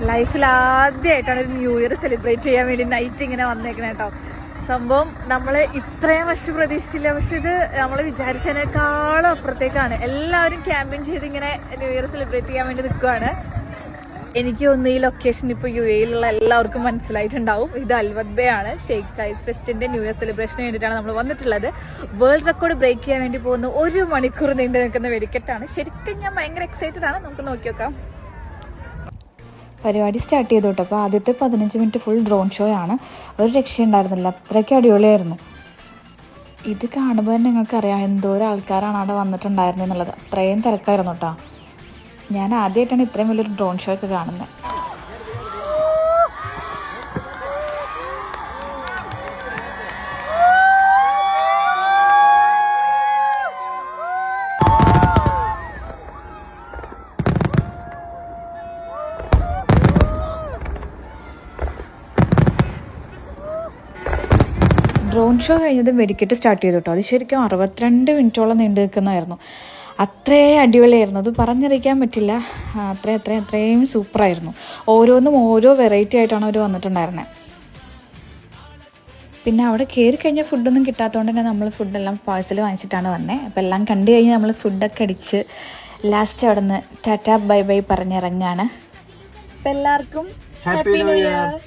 ലൈഫിൽ ആദ്യമായിട്ടാണ് ഒരു ന്യൂ ഇയർ സെലിബ്രേറ്റ് ചെയ്യാൻ വേണ്ടി നൈറ്റ് ഇങ്ങനെ വന്നേക്കണേ കേട്ടോ. സംഭവം നമ്മൾ ഇത്രയും വർഷം പ്രതീക്ഷിച്ചില്ല, പക്ഷെ ഇത് നമ്മൾ വിചാരിച്ചതിനേക്കാളും അപ്പുറത്തേക്കാണ്. എല്ലാവരും ക്യാമ്പയിൻ ചെയ്ത് ഇങ്ങനെ ന്യൂ ഇയർ സെലിബ്രേറ്റ് ചെയ്യാൻ വേണ്ടി നിൽക്കുകയാണ്. എനിക്ക് തോന്നുന്നു ഈ ലൊക്കേഷൻ ഇപ്പോൾ UAE-യിലുള്ള എല്ലാവർക്കും മനസ്സിലായിട്ടുണ്ടാവും. ഇത് അൽവദ്ബയാണ്. ഷെയ്ഖ് സയ്യിദ് ഫെസ്റ്റിന്റെ ന്യൂ ഇയർ സെലിബ്രേഷന് വേണ്ടിയിട്ടാണ് നമ്മൾ വന്നിട്ടുള്ളത്. വേൾഡ് റെക്കോർഡ് ബ്രേക്ക് ചെയ്യാൻ വേണ്ടി പോകുന്ന 1 മണിക്കൂർ നീണ്ടു നിൽക്കുന്ന വെടിക്കെട്ടാണ്. ശരിക്കും ഞാൻ ഭയങ്കര എക്സൈറ്റഡ് ആണ്. നമുക്ക് നോക്കി നോക്കാം. പരിപാടി സ്റ്റാർട്ട് ചെയ്തു കേട്ടോ. അപ്പോൾ ആദ്യത്തെ 15 മിനിറ്റ് ഫുൾ ഡ്രോൺ ഷോ ആണ്. ഒരു രക്ഷയുണ്ടായിരുന്നില്ല, അത്രയ്ക്ക് അടിപൊളിയായിരുന്നു. ഇത് കാണുമ്പോൾ തന്നെ നിങ്ങൾക്കറിയാം എന്തോരം ആൾക്കാരാണ് അവിടെ വന്നിട്ടുണ്ടായിരുന്നത് എന്നുള്ളത്. അത്രയും തിരക്കായിരുന്നു കേട്ടോ. ഞാൻ ആദ്യമായിട്ടാണ് ഇത്രയും വലിയൊരു ഡ്രോൺ ഷോ ഒക്കെ കാണുന്നത്. ഡ്രോൺ ഷോ കഴിഞ്ഞത് വെടിക്കെട്ട് സ്റ്റാർട്ട് ചെയ്തു കേട്ടോ. അത് ശരിക്കും 62 മിനിറ്റോളം നീണ്ടു നിൽക്കുന്നതായിരുന്നു. അത്രയും അടിപൊളിയായിരുന്നു. അത് പറഞ്ഞറിയിക്കാൻ പറ്റില്ല. അത്രയും സൂപ്പറായിരുന്നു. ഓരോന്നും ഓരോ വെറൈറ്റി ആയിട്ടാണ് അവർ വന്നിട്ടുണ്ടായിരുന്നത്. പിന്നെ അവിടെ കയറി കഴിഞ്ഞാൽ ഫുഡൊന്നും കിട്ടാത്തതുകൊണ്ട് തന്നെ നമ്മൾ ഫുഡെല്ലാം പാഴ്സൽ വാങ്ങിച്ചിട്ടാണ് വന്നത്. അപ്പോൾ എല്ലാം കണ്ടു കഴിഞ്ഞ് നമ്മൾ ഫുഡൊക്കെ അടിച്ച് ലാസ്റ്റ് അവിടെ നിന്ന് ടാറ്റാ ബൈ ബൈ പറഞ്ഞിറങ്ങാണ്. എല്ലാവർക്കും ഹാപ്പി ന്യൂ ഇയർ.